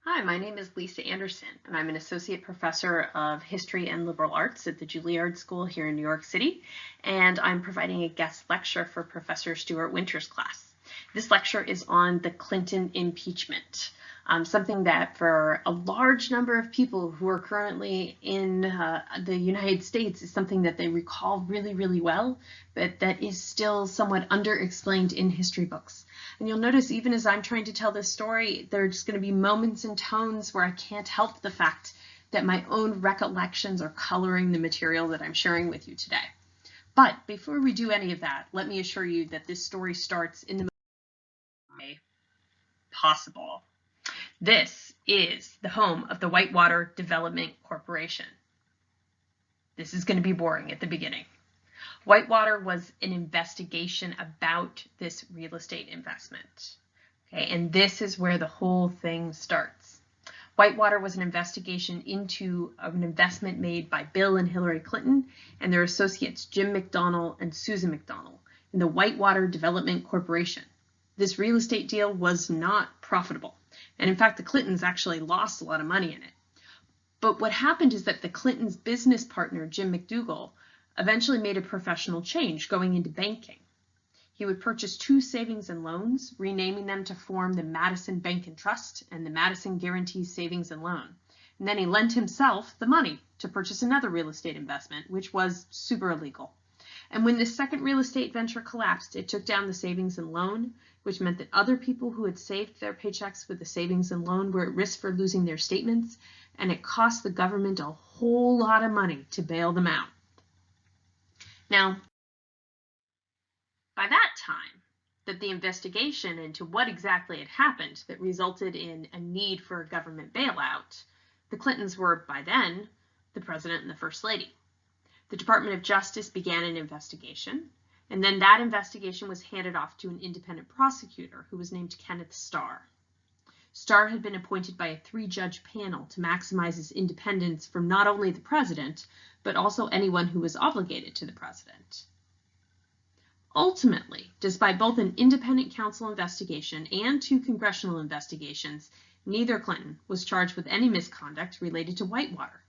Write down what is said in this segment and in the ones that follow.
Hi, my name is Lisa Anderson, and I'm an associate professor of history and liberal arts at the Juilliard School here in New York City, and I'm providing a guest lecture for Professor Stuart Winter's class. This lecture is on the Clinton impeachment, something that for a large number of people who are currently in the United States is something that they recall really, really well, but that is still somewhat underexplained in history books. And you'll notice even as I'm trying to tell this story, there's going to be moments and tones where I can't help the fact that my own recollections are coloring the material that I'm sharing with you today. But before we do any of that, let me assure you that this story starts in the most way possible. This is the home of the Whitewater Development Corporation. This is going to be boring at the beginning. Whitewater was an investigation about this real estate investment. Okay, and this is where the whole thing starts. Whitewater was an investigation into an investment made by Bill and Hillary Clinton and their associates Jim McDonnell and Susan McDonnell in the Whitewater Development Corporation. This real estate deal was not profitable. And in fact, the Clintons actually lost a lot of money in it. But what happened is that the Clintons' business partner, Jim McDougall, eventually made a professional change going into banking. He would purchase two savings and loans, renaming them to form the Madison Bank and Trust and the Madison Guarantees Savings and Loan. And then he lent himself the money to purchase another real estate investment, which was super illegal. And when this second real estate venture collapsed, it took down the savings and loan, which meant that other people who had saved their paychecks with the savings and loan were at risk for losing their statements, and it cost the government a whole lot of money to bail them out. Now, by that time, that the investigation into what exactly had happened that resulted in a need for a government bailout, the Clintons were, by then, the president and the first lady. The Department of Justice began an investigation, and then that investigation was handed off to an independent prosecutor who was named Kenneth Starr. Starr had been appointed by a three-judge panel to maximize his independence from not only the president, but also anyone who was obligated to the president. Ultimately, despite both an independent counsel investigation and two congressional investigations, neither Clinton was charged with any misconduct related to Whitewater.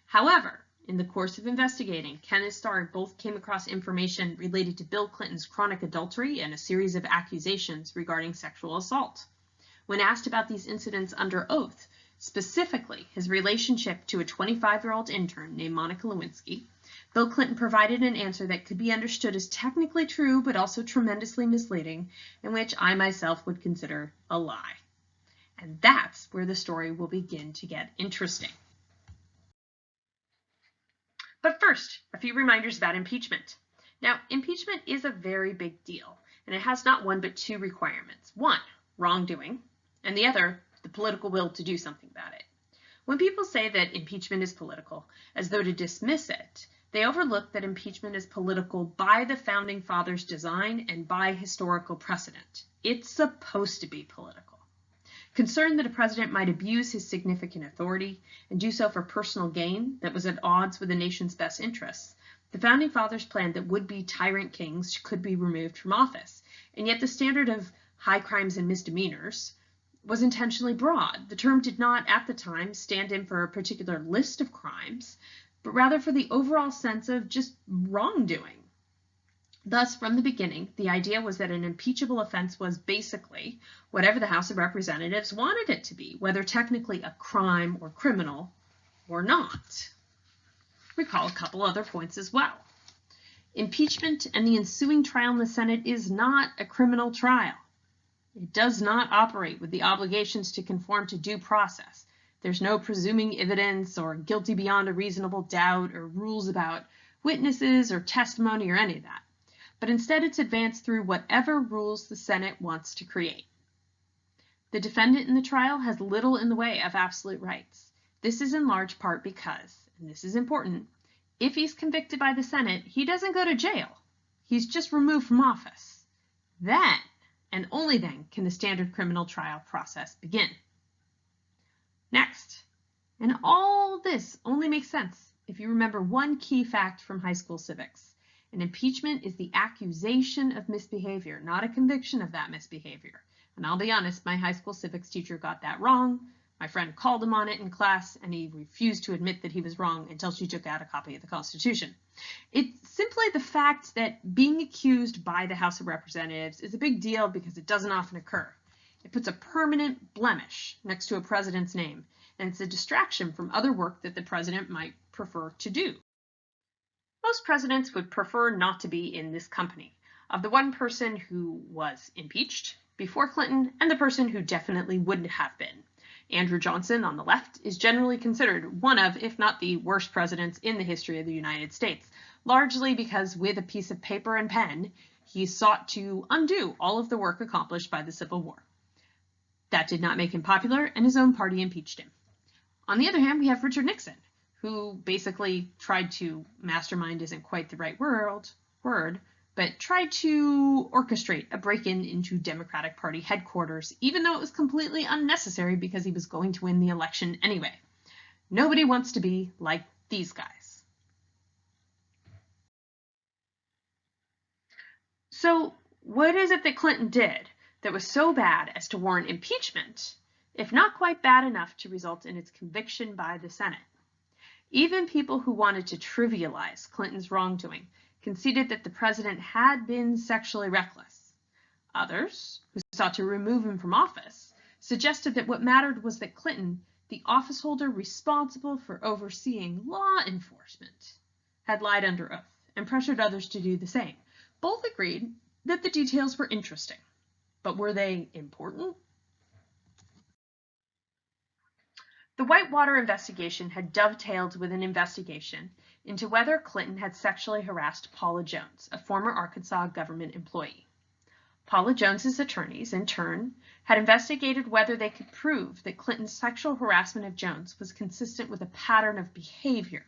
However, in the course of investigating, Kenneth Starr both came across information related to Bill Clinton's chronic adultery and a series of accusations regarding sexual assault. When asked about these incidents under oath, specifically his relationship to a 25-year-old intern named Monica Lewinsky, Bill Clinton provided an answer that could be understood as technically true but also tremendously misleading, and which I myself would consider a lie. And that's where the story will begin to get interesting. But first, a few reminders about impeachment. Now, impeachment is a very big deal, and it has not one but two requirements. One, wrongdoing, and the other, the political will to do something about it. When people say that impeachment is political, as though to dismiss it, they overlook that impeachment is political by the Founding Fathers' design and by historical precedent. It's supposed to be political. Concerned that a president might abuse his significant authority and do so for personal gain that was at odds with the nation's best interests, the Founding Fathers planned that would-be tyrant kings could be removed from office, and yet the standard of high crimes and misdemeanors was intentionally broad. The term did not, at the time, stand in for a particular list of crimes, but rather for the overall sense of just wrongdoing. Thus, from the beginning, the idea was that an impeachable offense was basically whatever the House of Representatives wanted it to be, whether technically a crime or criminal or not. Recall a couple other points as well. Impeachment and the ensuing trial in the Senate is not a criminal trial. It does not operate with the obligations to conform to due process. There's no presuming evidence or guilty beyond a reasonable doubt or rules about witnesses or testimony or any of that. But instead it's advanced through whatever rules the Senate wants to create. The defendant in the trial has little in the way of absolute rights. This is in large part because, and this is important, if he's convicted by the Senate, he doesn't go to jail. He's just removed from office. Then, and only then, can the standard criminal trial process begin. Next, and all this only makes sense if you remember one key fact from high school civics. An impeachment is the accusation of misbehavior, not a conviction of that misbehavior. And I'll be honest, my high school civics teacher got that wrong. My friend called him on it in class, and he refused to admit that he was wrong until she took out a copy of the Constitution. It's simply the fact that being accused by the House of Representatives is a big deal because it doesn't often occur. It puts a permanent blemish next to a president's name, and it's a distraction from other work that the president might prefer to do. Most presidents would prefer not to be in this company of the one person who was impeached before Clinton and the person who definitely wouldn't have been. Andrew Johnson on the left is generally considered one of, if not the worst presidents in the history of the United States, largely because with a piece of paper and pen, he sought to undo all of the work accomplished by the Civil War. That did not make him popular, and his own party impeached him. On the other hand, we have Richard Nixon, who basically tried to, mastermind isn't quite the right word, but tried to orchestrate a break-in into Democratic Party headquarters, even though it was completely unnecessary because he was going to win the election anyway. Nobody wants to be like these guys. So what is it that Clinton did that was so bad as to warrant impeachment, if not quite bad enough to result in its conviction by the Senate? Even people who wanted to trivialize Clinton's wrongdoing conceded that the president had been sexually reckless. Others, who sought to remove him from office, suggested that what mattered was that Clinton, the officeholder responsible for overseeing law enforcement, had lied under oath and pressured others to do the same. Both agreed that the details were interesting, but were they important? The Whitewater investigation had dovetailed with an investigation into whether Clinton had sexually harassed Paula Jones, a former Arkansas government employee. Paula Jones's attorneys, in turn, had investigated whether they could prove that Clinton's sexual harassment of Jones was consistent with a pattern of behavior,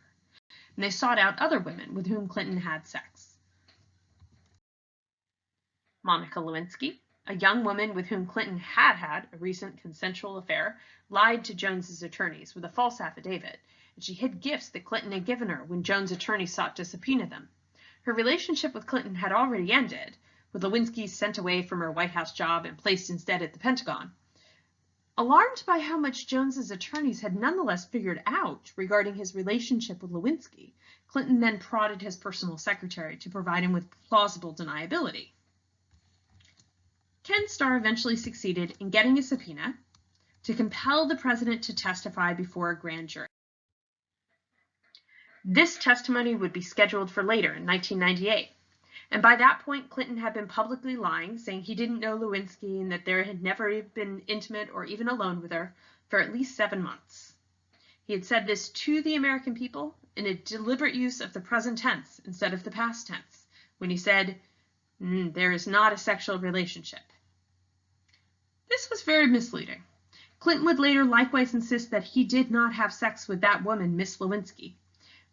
and they sought out other women with whom Clinton had sex. Monica Lewinsky, a young woman with whom Clinton had had a recent consensual affair, lied to Jones's attorneys with a false affidavit, and she hid gifts that Clinton had given her when Jones' attorney sought to subpoena them. Her relationship with Clinton had already ended, with Lewinsky sent away from her White House job and placed instead at the Pentagon. Alarmed by how much Jones's attorneys had nonetheless figured out regarding his relationship with Lewinsky, Clinton then prodded his personal secretary to provide him with plausible deniability. Ken Starr eventually succeeded in getting a subpoena to compel the president to testify before a grand jury. This testimony would be scheduled for later in 1998, and by that point Clinton had been publicly lying, saying he didn't know Lewinsky and that there had never been intimate or even alone with her for at least 7 months. He had said this to the American people in a deliberate use of the present tense instead of the past tense, when he said, there is not a sexual relationship. This was very misleading. Clinton would later likewise insist that he did not have sex with that woman, Miss Lewinsky,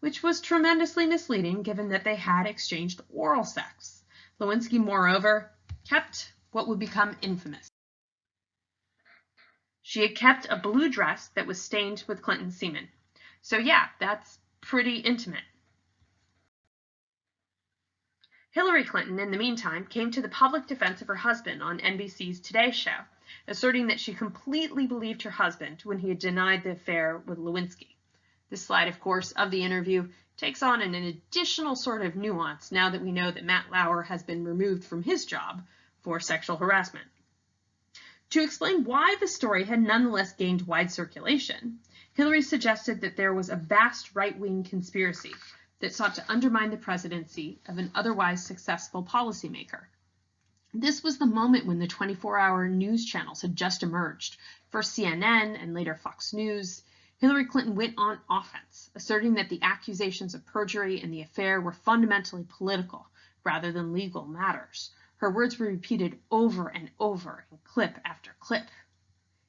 which was tremendously misleading given that they had exchanged oral sex. Lewinsky, moreover, kept what would become infamous. She had kept a blue dress that was stained with Clinton's semen. So yeah, that's pretty intimate. Hillary Clinton, in the meantime, came to the public defense of her husband on NBC's Today Show, asserting that she completely believed her husband when he had denied the affair with Lewinsky. This slide, of course, of the interview takes on an additional sort of nuance now that we know that Matt Lauer has been removed from his job for sexual harassment. To explain why the story had nonetheless gained wide circulation, Hillary suggested that there was a vast right-wing conspiracy that sought to undermine the presidency of an otherwise successful policymaker. This was the moment when the 24-hour news channels had just emerged, first CNN and later Fox News. Hillary Clinton went on offense, asserting that the accusations of perjury and the affair were fundamentally political rather than legal matters. Her words were repeated over and over in clip after clip.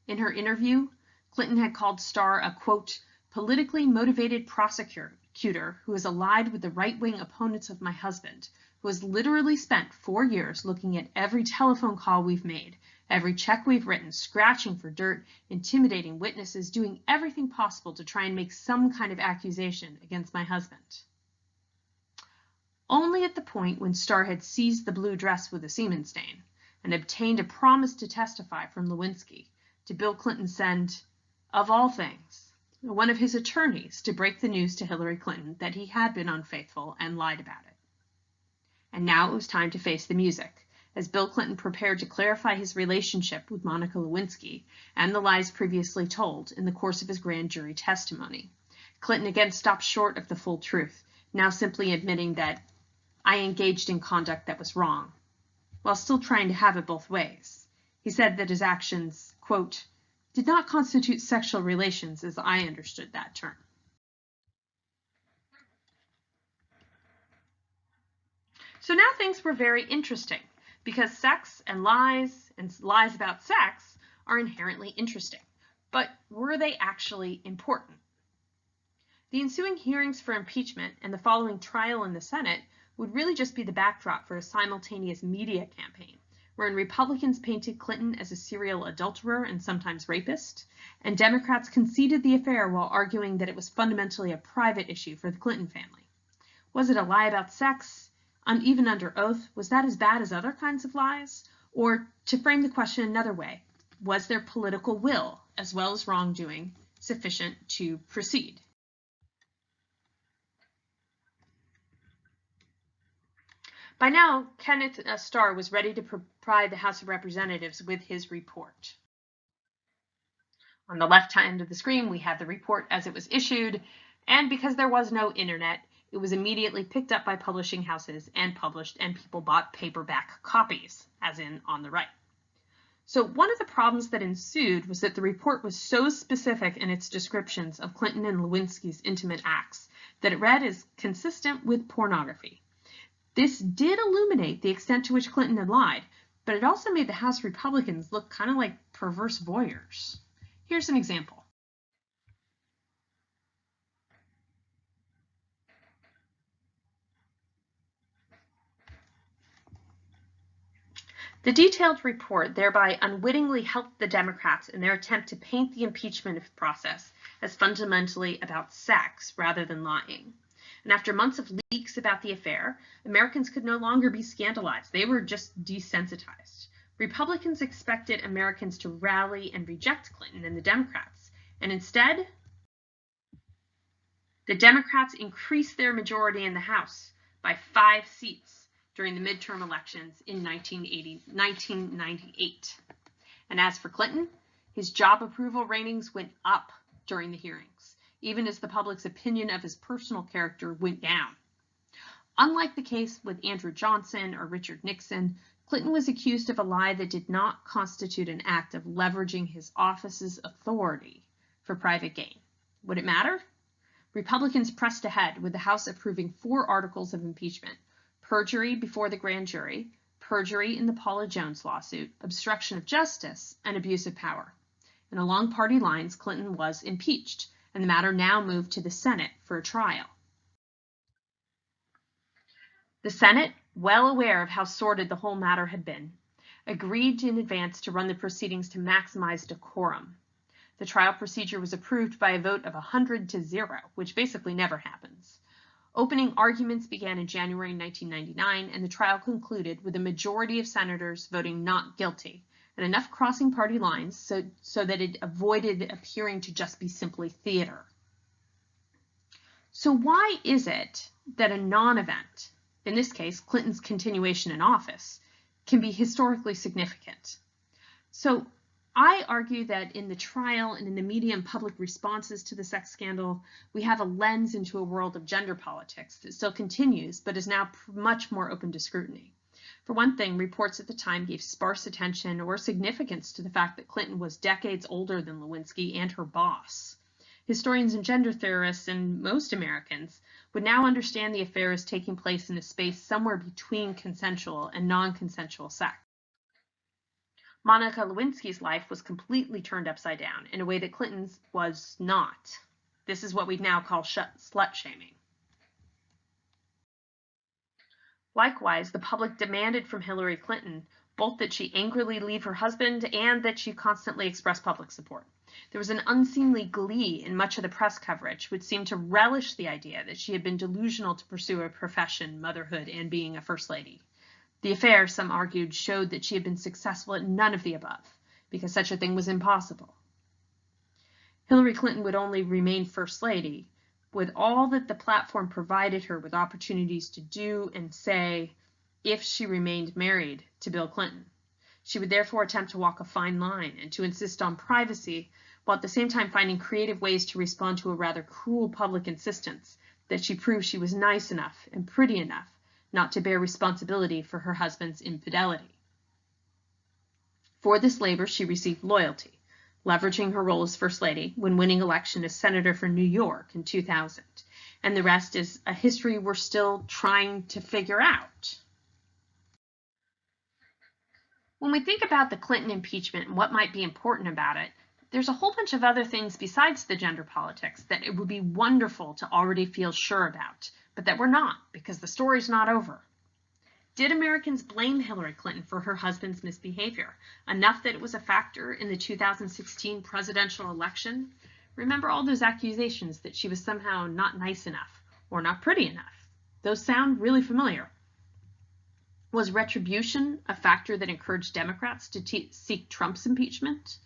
In her interview, Clinton had called Starr a, quote, politically motivated prosecutor who is allied with the right-wing opponents of my husband, who has literally spent 4 years looking at every telephone call we've made, every check we've written, scratching for dirt, intimidating witnesses, doing everything possible to try and make some kind of accusation against my husband. Only at the point when Starr had seized the blue dress with a semen stain and obtained a promise to testify from Lewinsky did Bill Clinton send of all things, one of his attorneys to break the news to Hillary Clinton that he had been unfaithful and lied about it. And now it was time to face the music, as Bill Clinton prepared to clarify his relationship with Monica Lewinsky and the lies previously told in the course of his grand jury testimony. Clinton again stopped short of the full truth, now simply admitting that I engaged in conduct that was wrong, while still trying to have it both ways. He said that his actions, quote, did not constitute sexual relations as I understood that term. So now things were very interesting, because sex and lies about sex are inherently interesting. But were they actually important? The ensuing hearings for impeachment and the following trial in the Senate would really just be the backdrop for a simultaneous media campaign, wherein Republicans painted Clinton as a serial adulterer and sometimes rapist, and Democrats conceded the affair while arguing that it was fundamentally a private issue for the Clinton family. Was it a lie about sex? Even under oath, was that as bad as other kinds of lies? Or, to frame the question another way, was there political will, as well as wrongdoing, sufficient to proceed? By now, Kenneth Starr was ready to provide the House of Representatives with his report. On the left hand of the screen, we have the report as it was issued, and because there was no internet, it was immediately picked up by publishing houses and published, and people bought paperback copies, as in on the right. So one of the problems that ensued was that the report was so specific in its descriptions of Clinton and Lewinsky's intimate acts that it read as consistent with pornography. This did illuminate the extent to which Clinton had lied, but it also made the House Republicans look kind of like perverse voyeurs. Here's an example. The detailed report thereby unwittingly helped the Democrats in their attempt to paint the impeachment process as fundamentally about sex rather than lying. And after months of leaks about the affair, Americans could no longer be scandalized. They were just desensitized. Republicans expected Americans to rally and reject Clinton and the Democrats, and instead, the Democrats increased their majority in the House by 5 seats during the midterm elections in 1998. And as for Clinton, his job approval ratings went up during the hearings, even as the public's opinion of his personal character went down. Unlike the case with Andrew Johnson or Richard Nixon, Clinton was accused of a lie that did not constitute an act of leveraging his office's authority for private gain. Would it matter? Republicans pressed ahead with the House approving 4 articles of impeachment: perjury before the grand jury, perjury in the Paula Jones lawsuit, obstruction of justice, and abuse of power. And along party lines, Clinton was impeached, and the matter now moved to the Senate for a trial. The Senate, well aware of how sordid the whole matter had been, agreed in advance to run the proceedings to maximize decorum. The trial procedure was approved by a vote of 100-0, which basically never happens. Opening arguments began in January 1999, and the trial concluded with a majority of senators voting not guilty, and enough crossing party lines so that it avoided appearing to just be simply theater. So why is it that a non-event, in this case Clinton's continuation in office, can be historically significant? So I argue that in the trial and in the media and public responses to the sex scandal, we have a lens into a world of gender politics that still continues, but is now much more open to scrutiny. For one thing, reports at the time gave sparse attention or significance to the fact that Clinton was decades older than Lewinsky and her boss. Historians and gender theorists and most Americans would now understand the affair as taking place in a space somewhere between consensual and non-consensual sex. Monica Lewinsky's life was completely turned upside down in a way that Clinton's was not. This is what we now call slut-shaming. Likewise, the public demanded from Hillary Clinton both that she angrily leave her husband and that she constantly express public support. There was an unseemly glee in much of the press coverage, which seemed to relish the idea that she had been delusional to pursue a profession, motherhood, and being a first lady. The affair, some argued, showed that she had been successful at none of the above, because such a thing was impossible. Hillary Clinton would only remain First Lady with all that the platform provided her with opportunities to do and say if she remained married to Bill Clinton. She would therefore attempt to walk a fine line and to insist on privacy, while at the same time finding creative ways to respond to a rather cruel public insistence that she prove she was nice enough and pretty enough not to bear responsibility for her husband's infidelity. For this labor, she received loyalty, leveraging her role as First Lady when winning election as Senator for New York in 2000. And the rest is a history we're still trying to figure out. When we think about the Clinton impeachment and what might be important about it, there's a whole bunch of other things besides the gender politics that it would be wonderful to already feel sure about, but that we're not, because the story's not over. Did Americans blame Hillary Clinton for her husband's misbehavior, enough that it was a factor in the 2016 presidential election? Remember all those accusations that she was somehow not nice enough or not pretty enough? Those sound really familiar. Was retribution a factor that encouraged Democrats to seek Trump's impeachment?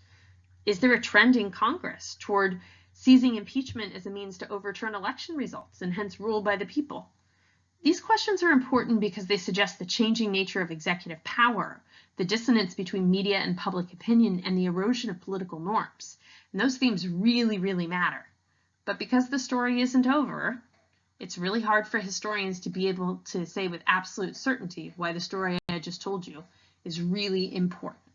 Is there a trend in Congress toward seizing impeachment as a means to overturn election results and hence rule by the people? These questions are important because they suggest the changing nature of executive power, the dissonance between media and public opinion, and the erosion of political norms. And those themes really, really matter. But because the story isn't over, it's really hard for historians to be able to say with absolute certainty why the story I just told you is really important.